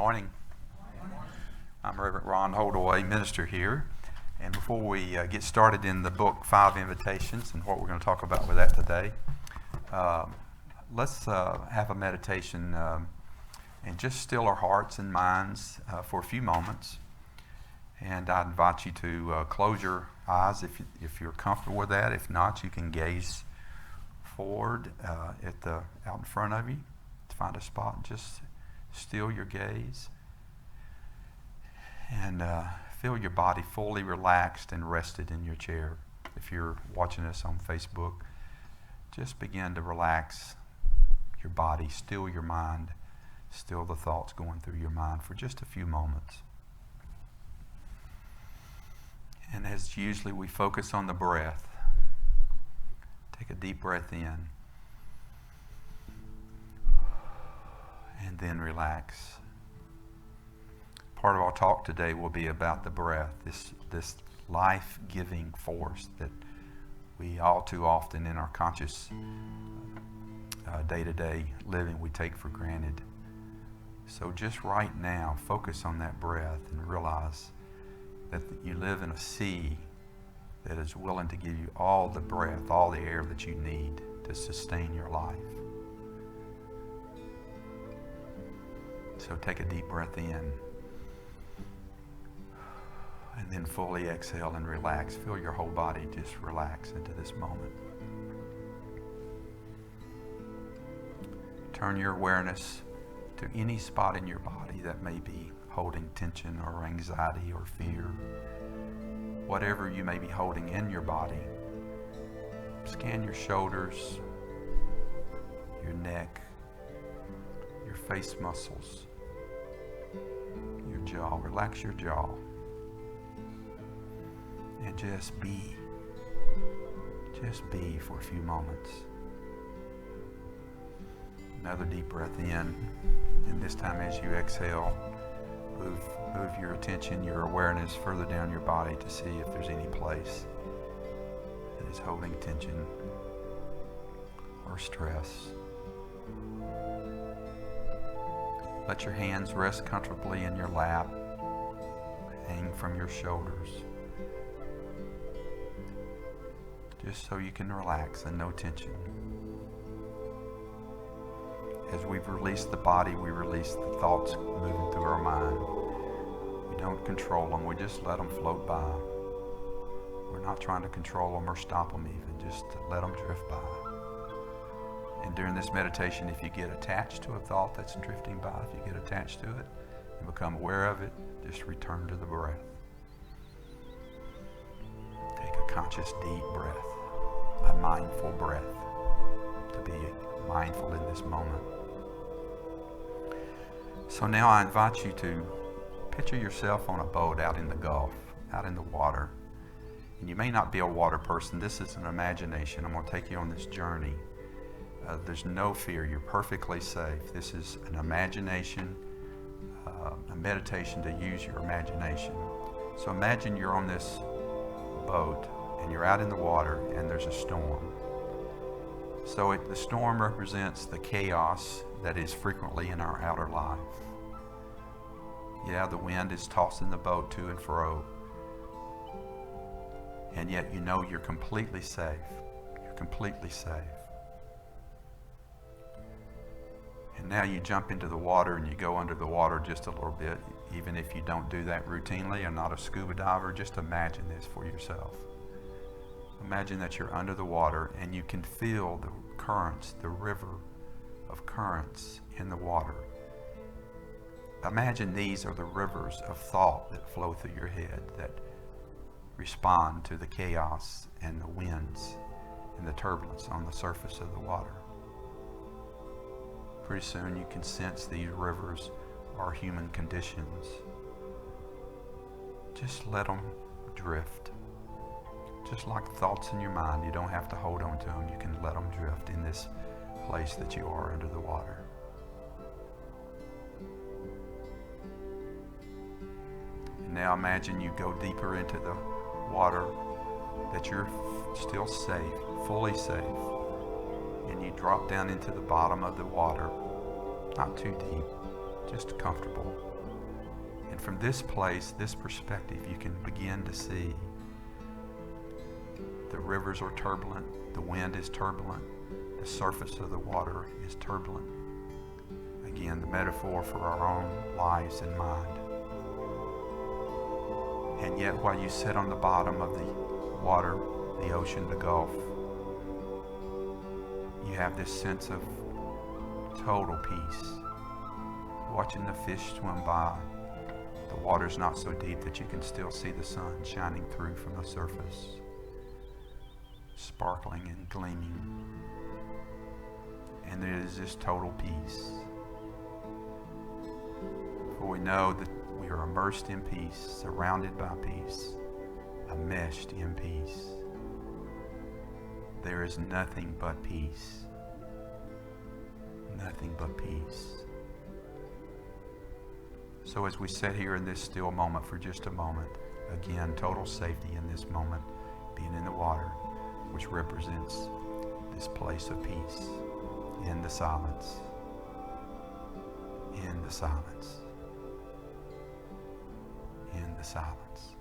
morning. I'm Reverend Ron Holdaway, minister here. And before we get started in the book, 5 Invitations, and what we're going to talk about with that today, let's have a meditation and just still our hearts and minds for a few moments. And I invite you to close your eyes if you're comfortable with that. If not, you can gaze forward out in front of you to find a spot and just still your gaze. And feel your body fully relaxed and rested in your chair. If you're watching us on Facebook, just begin to relax your body, still your mind, still the thoughts going through your mind for just a few moments. And as usually, we focus on the breath. Take a deep breath in. And then relax. Part of our talk today will be about the breath, this life-giving force that we all too often in our conscious day-to-day living we take for granted. So just right now, focus on that breath and realize that you live in a sea that is willing to give you all the breath, all the air that you need to sustain your life. So take a deep breath in and then fully exhale and relax. Feel your whole body just relax into this moment. Turn your awareness to any spot in your body that may be holding tension or anxiety or fear. Whatever you may be holding in your body, scan your shoulders, your neck, your face muscles, your jaw. Relax your jaw and just be for a few moments. Another deep breath in, and this time as you exhale, move your attention, your awareness further down your body to see if there's any place that is holding tension or stress. Let your hands rest comfortably in your lap, hang from your shoulders, just so you can relax and no tension. As we've released the body, we release the thoughts moving through our mind. We don't control them, we just let them float by. We're not trying to control them or stop them even, just to let them drift by. And during this meditation, if you get attached to a thought that's drifting by, if you get attached to it and become aware of it, just return to the breath. Take a conscious deep breath, a mindful breath, to be mindful in this moment. So now I invite you to picture yourself on a boat out in the Gulf, out in the water. And you may not be a water person. This is an imagination. I'm going to take you on this journey. There's no fear. You're perfectly safe. This is an imagination, a meditation to use your imagination. So imagine you're on this boat and you're out in the water and there's a storm. So the storm represents the chaos that is frequently in our outer life. Yeah, the wind is tossing the boat to and fro. And yet you know you're completely safe. You're completely safe. And now you jump into the water and you go under the water just a little bit. Even if you don't do that routinely and not a scuba diver, just imagine this for yourself. Imagine that you're under the water and you can feel the currents, the river of currents in the water. Imagine these are the rivers of thought that flow through your head that respond to the chaos and the winds and the turbulence on the surface of the water. Pretty soon you can sense these rivers are human conditions. Just let them drift. Just like thoughts in your mind, you don't have to hold on to them. You can let them drift in this place that you are under the water. And now imagine you go deeper into the water, that you're still safe, fully safe. And you drop down into the bottom of the water, not too deep, just comfortable. And from this place, this perspective, you can begin to see the rivers are turbulent, the wind is turbulent, the surface of the water is turbulent. Again, the metaphor for our own lives and mind. And yet while you sit on the bottom of the water, the ocean, the Gulf, you have this sense of total peace. Watching the fish swim by, the water's not so deep that you can still see the sun shining through from the surface, sparkling and gleaming. And there is this total peace. For we know that we are immersed in peace, surrounded by peace, enmeshed in peace. There is nothing but peace. Nothing but peace. So as we sit here in this still moment for just a moment, again, total safety in this moment, being in the water, which represents this place of peace, in the silence, in the silence, in the silence.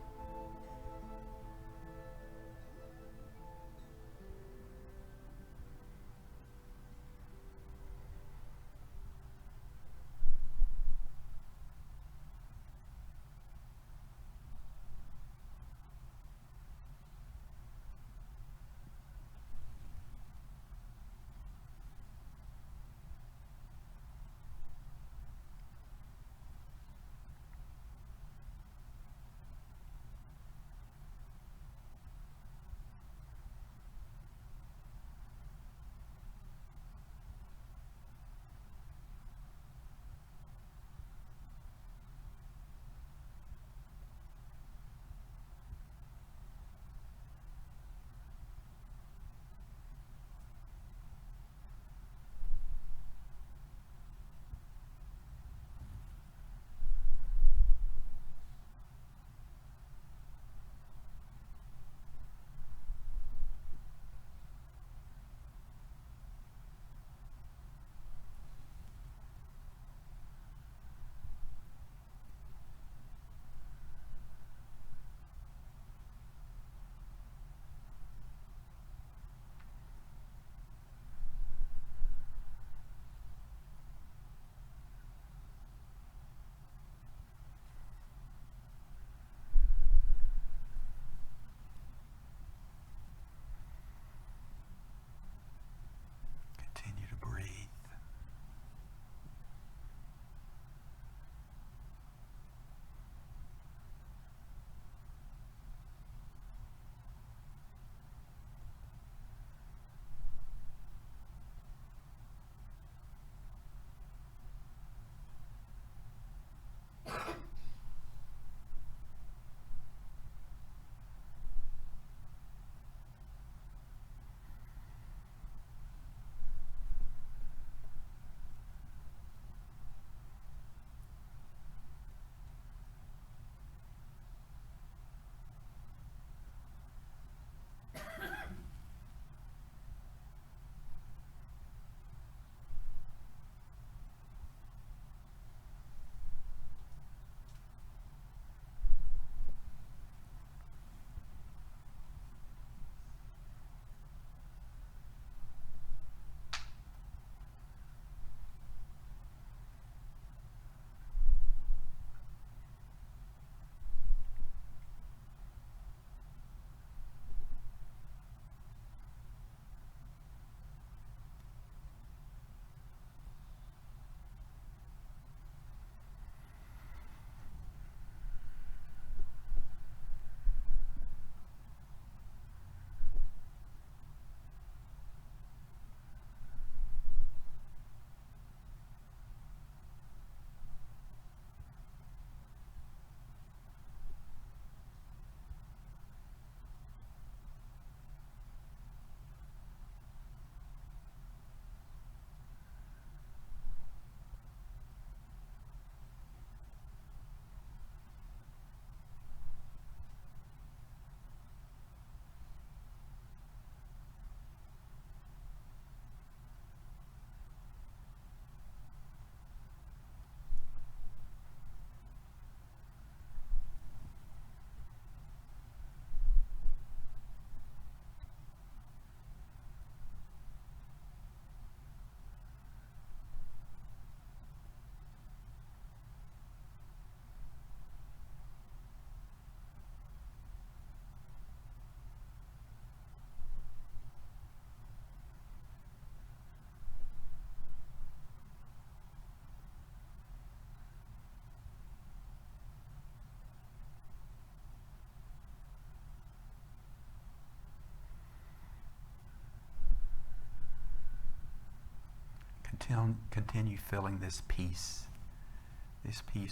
continue feeling this peace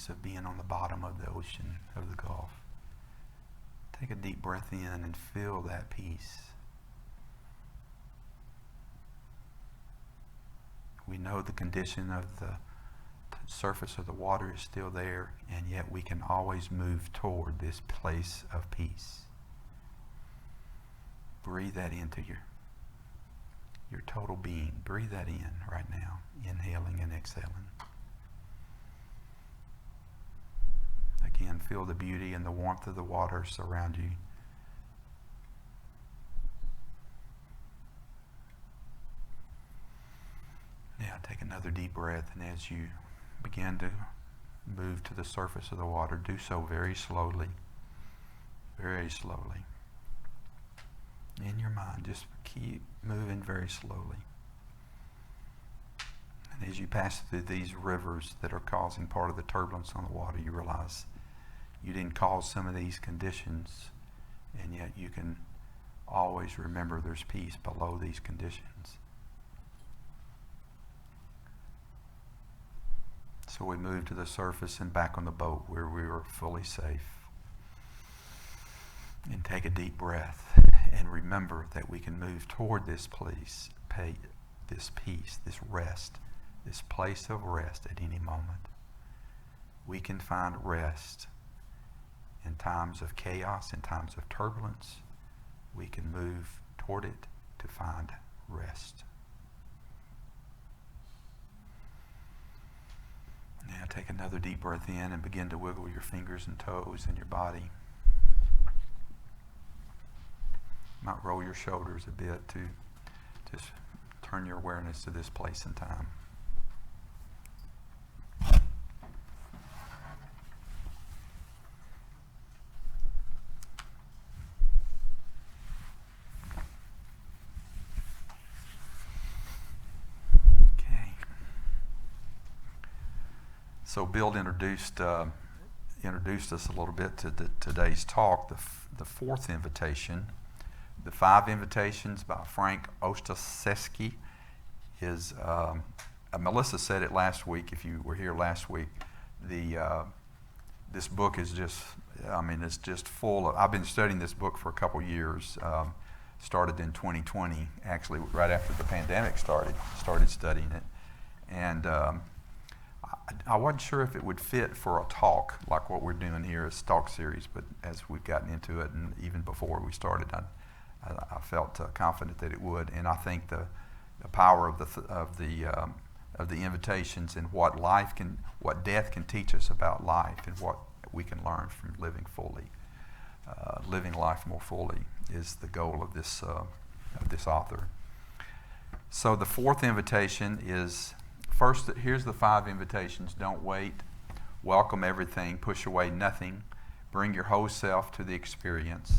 of being on the bottom of the ocean, of the Gulf. Take a deep breath in and feel that peace. We know the condition of the surface of the water is still there, and yet we can always move toward this place of peace. Breathe that into your total being. Breathe that in right now, inhaling and exhaling. Again, feel the beauty and the warmth of the water surround you. Now take another deep breath, and as you begin to move to the surface of the water, do so very slowly. Very slowly. In your mind, just keep moving very slowly. And as you pass through these rivers that are causing part of the turbulence on the water, you realize you didn't cause some of these conditions, and yet you can always remember there's peace below these conditions. So we moved to the surface and back on the boat where we were fully safe. And take a deep breath and remember that we can move toward this place, this peace, this rest, this place of rest at any moment. We can find rest in times of chaos, in times of turbulence. We can move toward it to find rest. Now take another deep breath in and begin to wiggle your fingers and toes in your body. You might roll your shoulders a bit to just turn your awareness to this place and time. So Bill introduced us a little bit to today's talk, the fourth invitation. The five invitations by Frank Ostaseski is, Melissa said it last week, if you were here last week, this book is just, it's just full of, I've been studying this book for a couple years, started in 2020, actually right after the pandemic started studying it. And I wasn't sure if it would fit for a talk like what we're doing here as talk series, but as we've gotten into it, and even before we started, I felt confident that it would. And I think the power of the invitations and what death can teach us about life, and what we can learn from living fully, living life more fully, is the goal of this author. So the fourth invitation is. First, here's the five invitations. Don't wait. Welcome everything. Push away nothing. Bring your whole self to the experience.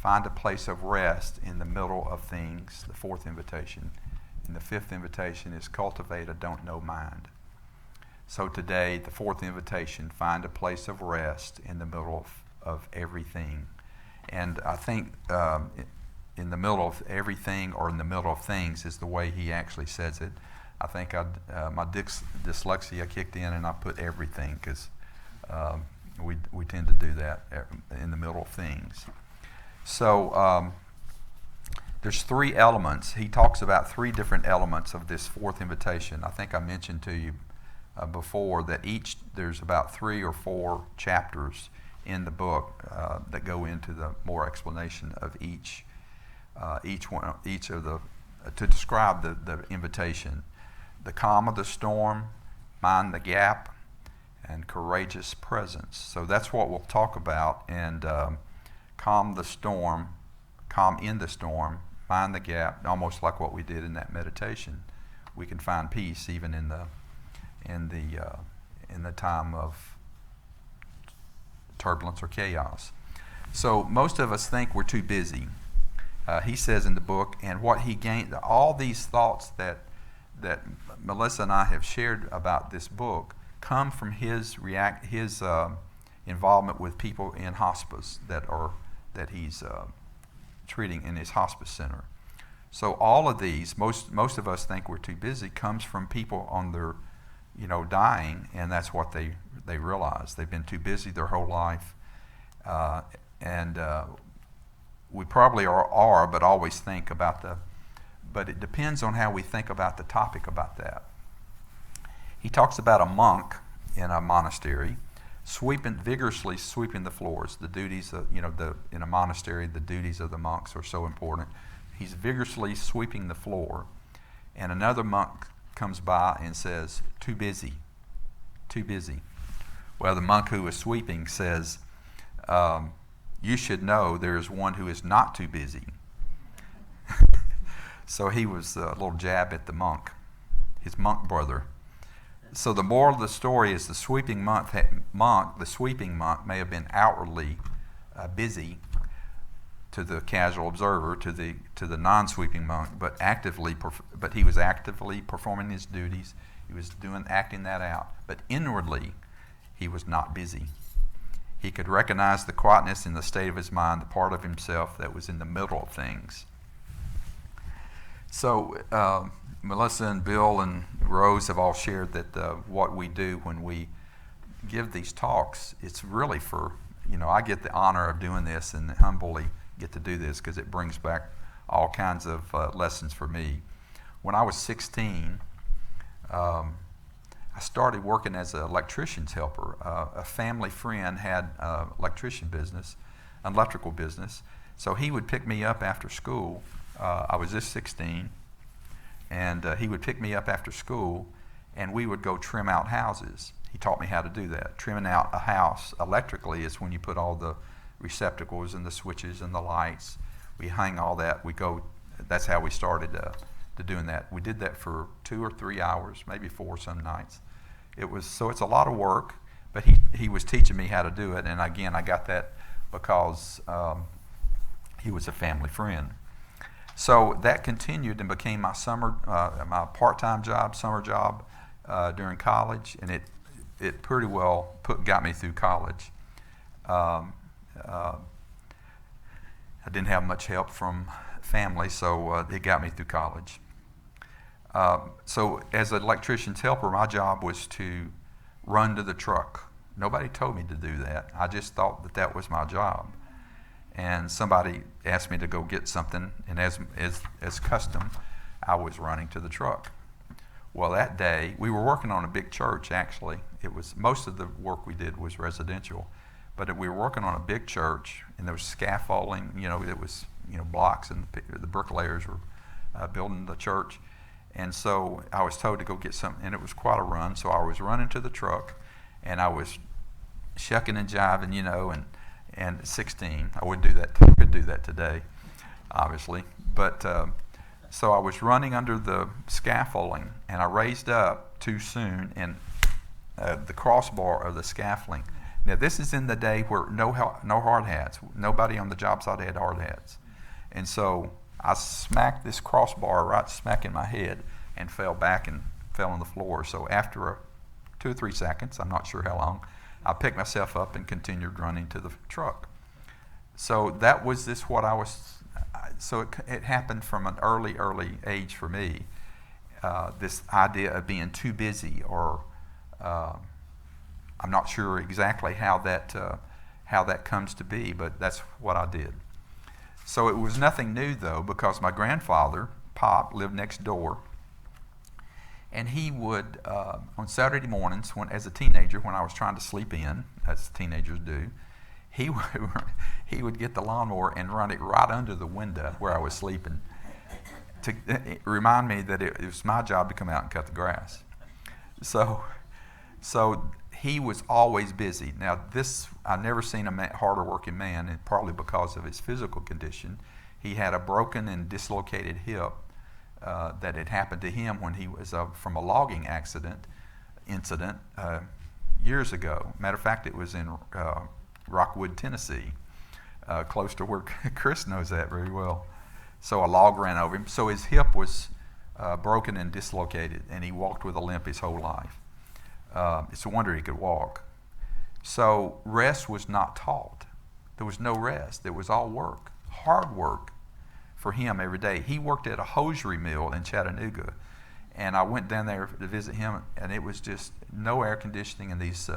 Find a place of rest in the middle of things. The fourth invitation. And the fifth invitation is cultivate a don't know mind. So today, the fourth invitation, find a place of rest in the middle of everything. And I think in the middle of everything, or in the middle of things, is the way he actually says it. I think my dyslexia kicked in, and I put everything, because we tend to do that in the middle of things. So there's three elements. He talks about three different elements of this fourth invitation. I think I mentioned to you before that there's about 3 or 4 chapters in the book that go into the more explanation of each of the to describe the invitation. The calm of the storm, mind the gap, and courageous presence. So that's what we'll talk about. And calm in the storm, mind the gap, almost like what we did in that meditation. We can find peace even in the time of turbulence or chaos. So most of us think we're too busy. He says in the book, and what he gained, all these thoughts that Melissa and I have shared about this book come from his involvement with people in hospice that he's treating in his hospice center. So all of these, most of us think we're too busy, comes from people on their, dying, and that's what they realize. They've been too busy their whole life, and we probably are, but always think about but it depends on how we think about the topic about that. He talks about a monk in a monastery vigorously sweeping the floors. The duties of, in a monastery, the duties of the monks are so important. He's vigorously sweeping the floor, and another monk comes by and says, "Too busy, too busy." Well, the monk who is sweeping says, "You should know there is one who is not too busy." So he was a little jab at the monk, his monk brother. So the moral of the story is the sweeping monk may have been outwardly busy to the casual observer, to the non-sweeping monk, but he was actively performing his duties. He was acting that out, but inwardly he was not busy. He could recognize the quietness in the state of his mind, the part of himself that was in the middle of things. So Melissa and Bill and Rose have all shared that what we do when we give these talks, it's really for, I get the honor of doing this and humbly get to do this because it brings back all kinds of lessons for me. When I was 16, I started working as an electrician's helper. A family friend had an electrical business, so he would pick me up after school. I was just 16, and he would pick me up after school, and we would go trim out houses. He taught me how to do that. Trimming out a house electrically is when you put all the receptacles and the switches and the lights. We hang all that. That's how we started to doing that. We did that for 2 or 3 hours, maybe 4 some nights. It's a lot of work, but he was teaching me how to do it, and again, I got that because he was a family friend. So that continued and became my my part-time job, summer job during college, and it pretty well got me through college. I didn't have much help from family, so it got me through college. So as an electrician's helper, my job was to run to the truck. Nobody told me to do that. I just thought that was my job. And somebody asked me to go get something, and as custom, I was running to the truck. Well, that day, we were working on a big church, actually. Most of the work we did was residential, but we were working on a big church, and there was scaffolding, it was, blocks, and the bricklayers were building the church. And so I was told to go get something, and it was quite a run, so I was running to the truck, and I was shucking and jiving, and at 16, I could do that today, obviously. But so I was running under the scaffolding, and I raised up too soon, and the crossbar of the scaffolding. Now this is in the day where no hard hats. Nobody on the job site had hard hats, and so I smacked this crossbar right smack in my head and fell back and fell on the floor. So after 2 or 3 seconds, I'm not sure how long, I picked myself up and continued running to the truck. So that was so it happened from an early age for me, this idea of being too busy, or I'm not sure exactly how that comes to be, but that's what I did. So it was nothing new though, because my grandfather, Pop, lived next door. And he would, on Saturday mornings, as a teenager, when I was trying to sleep in, as teenagers do, he would get the lawnmower and run it right under the window where I was sleeping to remind me that it was my job to come out and cut the grass. So he was always busy. Now I've never seen a harder working man, and probably because of his physical condition. He had a broken and dislocated hip that had happened to him when he was from a logging incident years ago. Matter of fact, it was in Rockwood, Tennessee, close to where Chris knows that very well. So a log ran over him. So his hip was broken and dislocated, and he walked with a limp his whole life. It's a wonder he could walk. So rest was not taught. There was no rest. It was all work, hard work, for him every day. He worked at a hosiery mill in Chattanooga, and I went down there to visit him, and it was just no air conditioning in these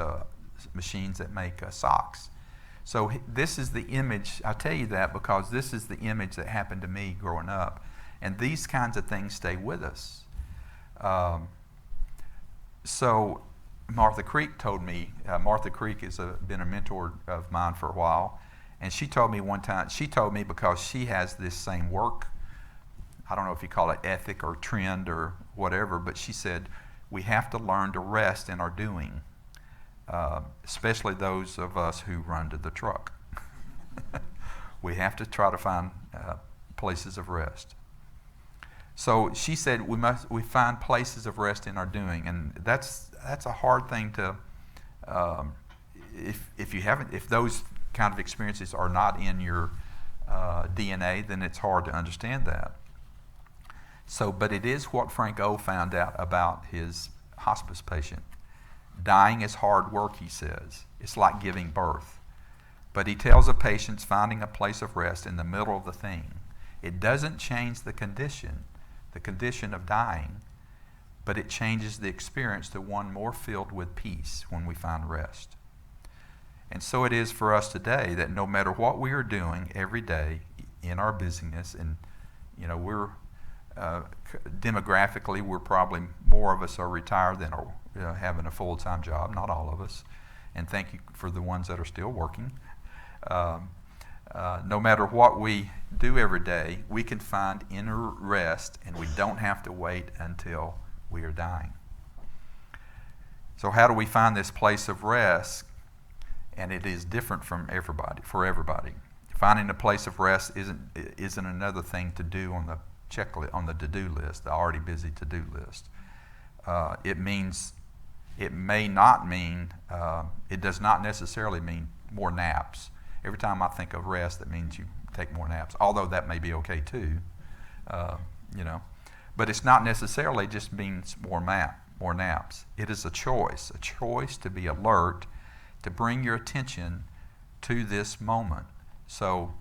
machines that make socks. So this is the image. I tell you that because this is the image that happened to me growing up, and these kinds of things stay with us. So Martha Creek told me, Martha Creek has been a mentor of mine for a while, and she told me one time, because she has this same work, I don't know if you call it ethic or trend or whatever, but she said, we have to learn to rest in our doing, especially those of us who run to the truck. We have to try to find places of rest. So she said we find places of rest in our doing, and that's a hard thing to if those kind of experiences are not in your DNA, then it's hard to understand that. So, but it is what Frank O found out about his hospice patient. Dying is hard work, he says. It's like giving birth. But he tells of patients finding a place of rest in the middle of the thing. It doesn't change the condition of dying, but it changes the experience to one more filled with peace when we find rest. And so it is for us today that no matter what we are doing every day in our busyness, and we're demographically, we're probably more of us are retired than are having a full-time job, not all of us, and thank you for the ones that are still working. No matter what we do every day, we can find inner rest, and we don't have to wait until we are dying. So how do we find this place of rest? And it is different for everybody. Finding a place of rest isn't another thing to do on the checklist, on the to-do list, the already busy to-do list. It does not necessarily mean more naps. Every time I think of rest, that means you take more naps, although that may be okay too, But it's not necessarily just means more naps. It is a choice to be alert, to bring your attention to this moment. So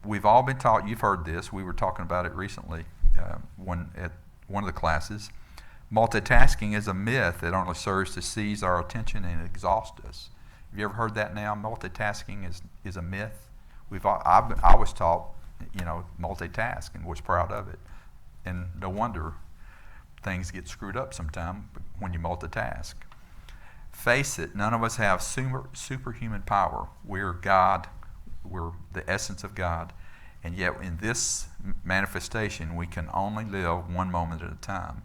we've all been taught, you've heard this, we were talking about it recently at one of the classes. Multitasking is a myth that only serves to seize our attention and exhaust us. Have you ever heard that now? Multitasking is a myth. I was taught, multitask and was proud of it. And no wonder things get screwed up sometime when you multitask. Face it, none of us have superhuman power. We're God. We're the essence of God. And yet in this manifestation, we can only live one moment at a time.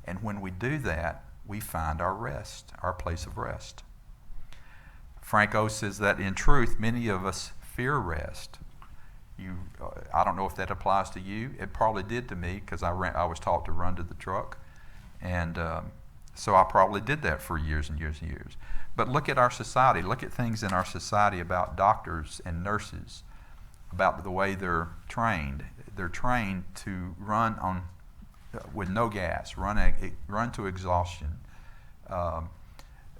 And when we do that, we find our rest, our place of rest. Frank O says that in truth, many of us fear rest. I don't know if that applies to you. It probably did to me because I was taught to run to the truck. And so I probably did that for years and years and years. But look at our society. Look at things in our society about doctors and nurses, about the way they're trained. They're trained to run with no gas, run to exhaustion.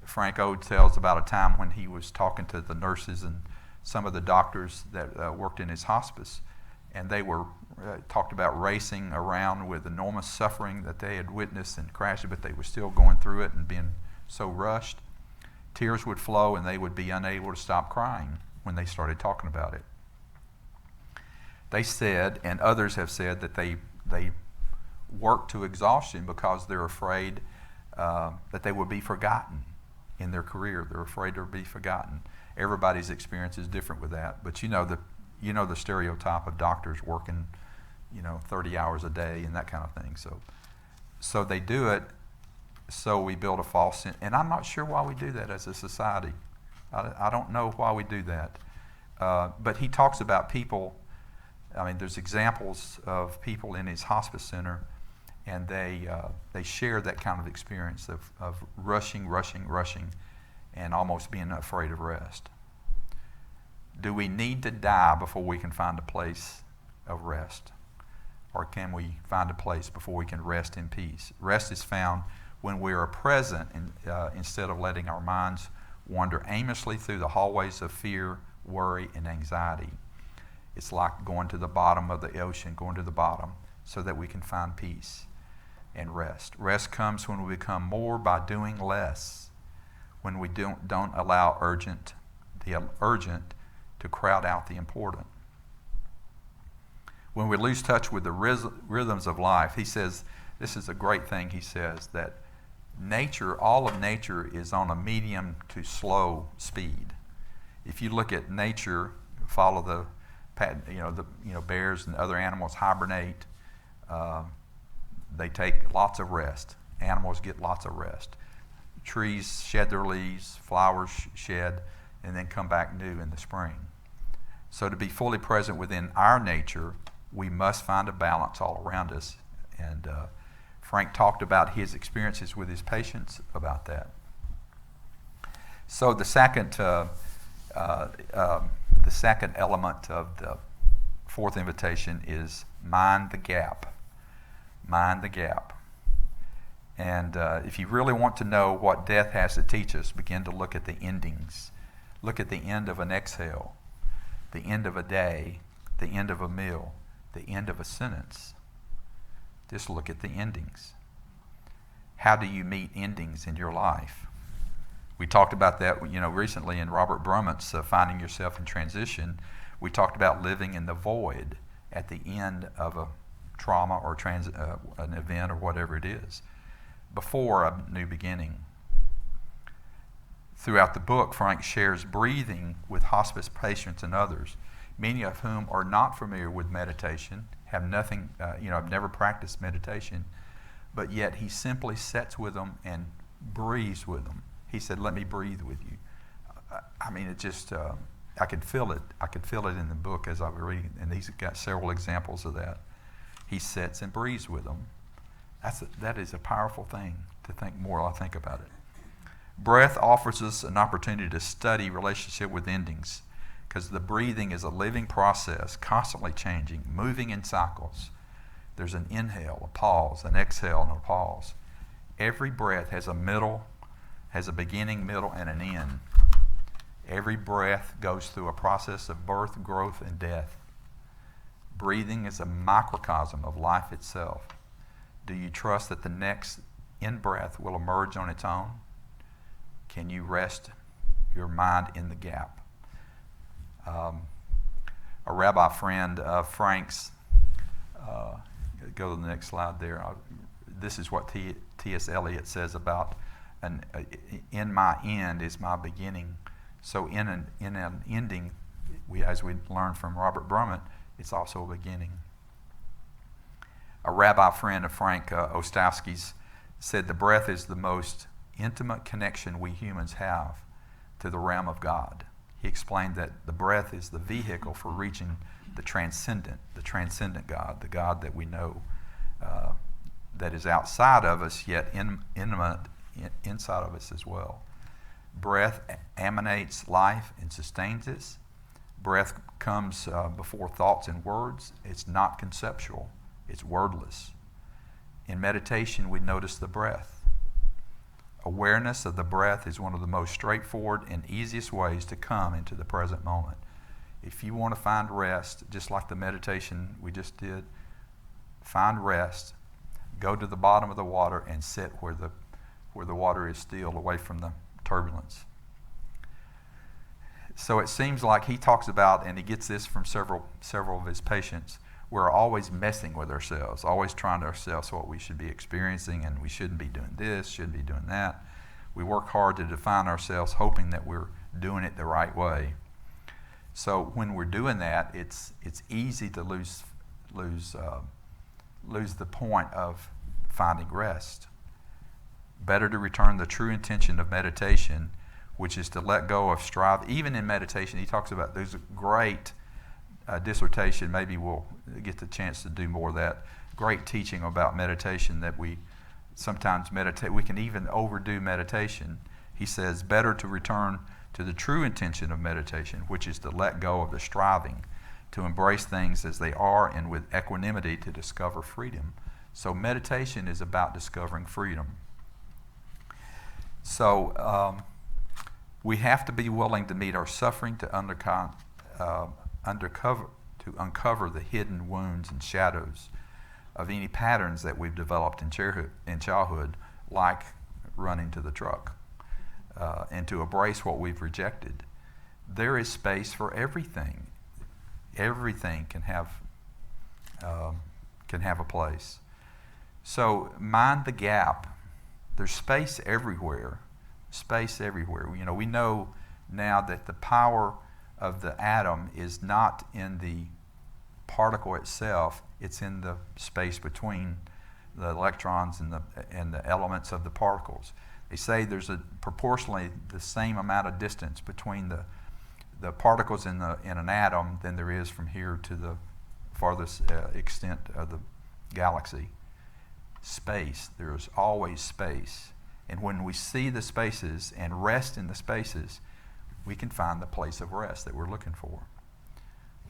Frank O tells about a time when he was talking to the nurses and some of the doctors that worked in his hospice, and they were talked about racing around with enormous suffering that they had witnessed and crashed, but they were still going through it and being so rushed. Tears would flow, and they would be unable to stop crying when they started talking about it. They said, and others have said, that they work to exhaustion because they're afraid that they will be forgotten in their career. They're afraid to be forgotten. Everybody's experience is different with that, but you know the stereotype of doctors working 30 hours a day and that kind of thing. So they do it, so we build a false sense. And I'm not sure why we do that as a society. I don't know why we do that. But he talks about people. I mean, there's examples of people in his hospice center, and they share that kind of experience of rushing, and almost being afraid of rest. Do we need to die before we can find a place of rest? Or can we find a place before we can rest in peace? Rest is found when we are present instead of letting our minds wander aimlessly through the hallways of fear, worry, and anxiety. It's like going to the bottom of the ocean, going to the bottom so that we can find peace and rest. Rest comes when we become more by doing less, when we don't allow the urgent to crowd out the important. When we lose touch with the rhythms of life, he says, this is a great thing, he says, that nature, all of nature is on a medium to slow speed. If you look at nature, follow the bears and other animals hibernate. They take lots of rest. Animals get lots of rest. Trees shed their leaves, flowers shed, and then come back new in the spring. So to be fully present within our nature, we must find a balance all around us. And Frank talked about his experiences with his patients about that. So the second element of the fourth invitation is mind the gap. Mind the gap. And if you really want to know what death has to teach us, begin to look at the endings. Look at the end of an exhale, the end of a day, the end of a meal, the end of a sentence. Just look at the endings. How do you meet endings in your life? We talked about that, recently in Robert Brument's Finding Yourself in Transition. We talked about living in the void at the end of a trauma or an event or whatever it is, before a new beginning. Throughout the book, Frank shares breathing with hospice patients and others, many of whom are not familiar with meditation, have never practiced meditation, but yet he simply sits with them and breathes with them. He said, "Let me breathe with you." I could feel it. I could feel it in the book as I was reading, and he's got several examples of that. He sits and breathes with them. That is a powerful thing to think more. I think about it. Breath offers us an opportunity to study relationship with endings, because the breathing is a living process, constantly changing, moving in cycles. There's an inhale, a pause, an exhale, and a pause. Every breath has a beginning, middle, and an end. Every breath goes through a process of birth, growth, and death. Breathing is a microcosm of life itself. Do you trust that the next in-breath will emerge on its own? Can you rest your mind in the gap? A rabbi friend of Frank's, go to the next slide there. This is what T.S. Eliot says about, in my end is my beginning. So in an ending, as we learned from Robert Brument, it's also a beginning. A rabbi friend of Frank Ostowski's said the breath is the most intimate connection we humans have to the realm of God. He explained that the breath is the vehicle for reaching the transcendent God, the God that we know that is outside of us, yet intimate inside of us as well. Breath emanates life and sustains us. Breath comes before thoughts and words. It's not conceptual. It's wordless. In meditation, we notice the breath. Awareness of the breath is one of the most straightforward and easiest ways to come into the present moment. If you want to find rest, just like the meditation we just did, find rest, go to the bottom of the water and sit where the water is still, away from the turbulence. So it seems like he talks about, and he gets this from several of his patients, we're always messing with ourselves, always trying to ourselves what we should be experiencing, and we shouldn't be doing this, shouldn't be doing that. We work hard to define ourselves, hoping that we're doing it the right way. So when we're doing that, it's easy to lose the point of finding rest. Better to return the true intention of meditation, which is to let go of strive. Even in meditation, he talks about, there's a great dissertation, maybe we'll get the chance to do more of that, great teaching about meditation, that we sometimes meditate, we can even overdo meditation. He says, better to return to the true intention of meditation, which is to let go of the striving, to embrace things as they are, and with equanimity to discover freedom. So meditation is about discovering freedom. So we have to be willing to meet our suffering, to to uncover the hidden wounds and shadows of any patterns that we've developed in childhood, like running to the truck, and to embrace what we've rejected. There is space for everything. Everything can have a place. So mind the gap. There's space everywhere. Space everywhere. You know, we know now that the power of the atom is not in the particle itself, it's in the space between the electrons and the elements of the particles. They say there's a proportionally the same amount of distance between the particles in an atom than there is from here to the farthest extent of the galaxy. Space, there's always space. And when we see the spaces and rest in the spaces, we can find the place of rest that we're looking for.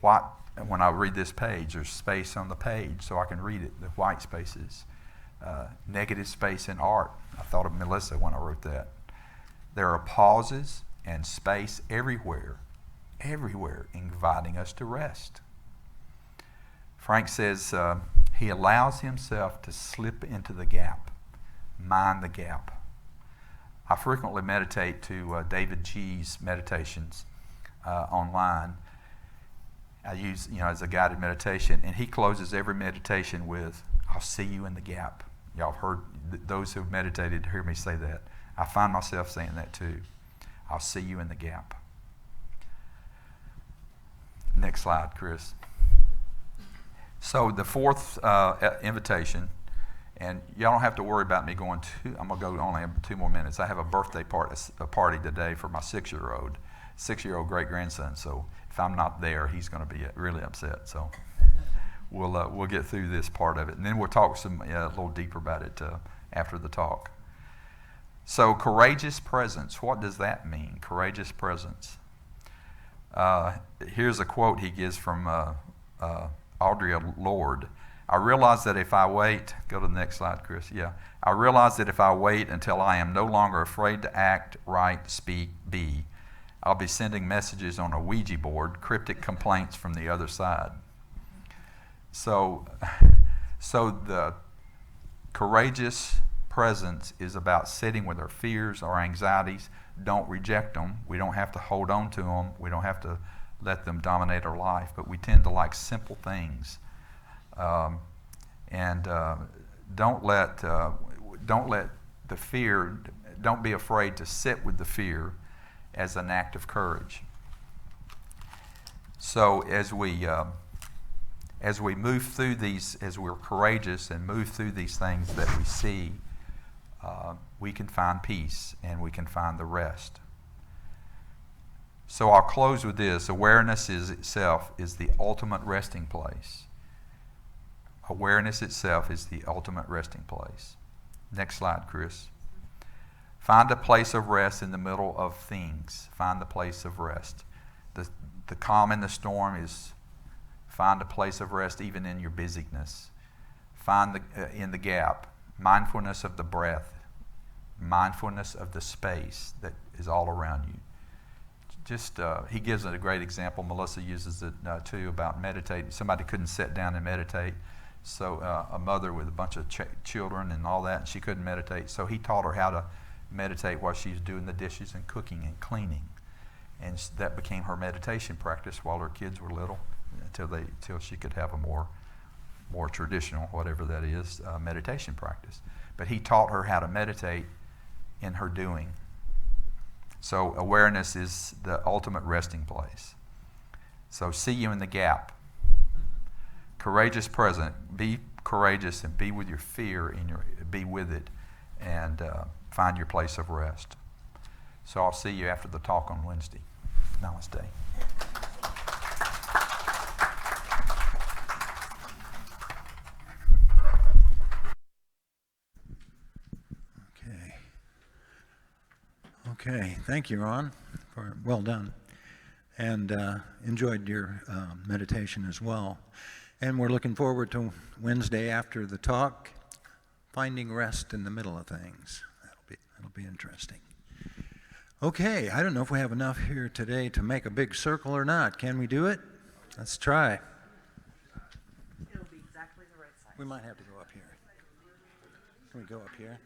When I read this page, there's space on the page so I can read it, the white spaces. Negative space in art. I thought of Melissa when I wrote that. There are pauses and space everywhere, inviting us to rest. Frank says he allows himself to slip into the gap, mind the gap. I frequently meditate to David G's meditations online. I use, as a guided meditation, and he closes every meditation with, "I'll see you in the gap." Y'all have heard, those who've meditated hear me say that. I find myself saying that too. I'll see you in the gap. Next slide, Chris. So the fourth invitation, and y'all don't have to worry about me going I'm going to go only 2 more minutes. I have a birthday party today for my 6-year-old great-grandson. So if I'm not there, he's going to be really upset. So we'll get through this part of it. And then we'll talk a little deeper about it after the talk. So courageous presence, what does that mean? Courageous presence. Here's a quote he gives from Audre Lorde. I realize that if I wait, go to the next slide, Chris. Yeah. I realize that if I wait until I am no longer afraid to act, write, speak, be, I'll be sending messages on a Ouija board, cryptic complaints from the other side. So the courageous presence is about sitting with our fears, our anxieties. Don't reject them. We don't have to hold on to them. We don't have to let them dominate our life, but we tend to like simple things. Don't let the fear, don't be afraid to sit with the fear as an act of courage. So as we move through these, as we're courageous and move through these things that we see, we can find peace and we can find the rest. So I'll close with this. Awareness itself is the ultimate resting place. Awareness itself is the ultimate resting place. Next slide, Chris. Find a place of rest in the middle of things. Find the place of rest. The calm in the storm is find a place of rest even in your busyness. Find in the gap, mindfulness of the breath, mindfulness of the space that is all around you. He gives it a great example. Melissa uses it too about meditating. Somebody couldn't sit down and meditate. So a mother with a bunch of children and all that, and she couldn't meditate. So he taught her how to meditate while she was doing the dishes and cooking and cleaning. And that became her meditation practice while her kids were little, until she could have a more traditional, whatever that is, meditation practice. But he taught her how to meditate in her doing. So awareness is the ultimate resting place. So see you in the gap. Courageous present. Be courageous and be with your fear be with it, and find your place of rest. So I'll see you after the talk on Wednesday. Namaste. Okay, thank you, Ron. Well done. And enjoyed your meditation as well. And we're looking forward to Wednesday after the talk, finding rest in the middle of things. That'll be interesting. Okay, I don't know if we have enough here today to make a big circle or not. Can we do it? Let's try. We might have to go up here. Can we go up here?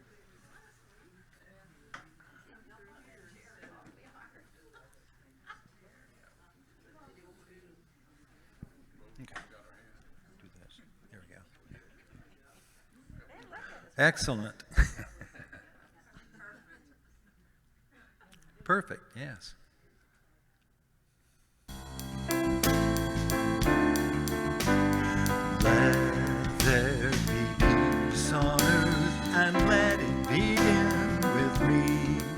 Okay. Do this. There we go. Excellent. Perfect, yes. Let there be peace on earth, and let it begin with me.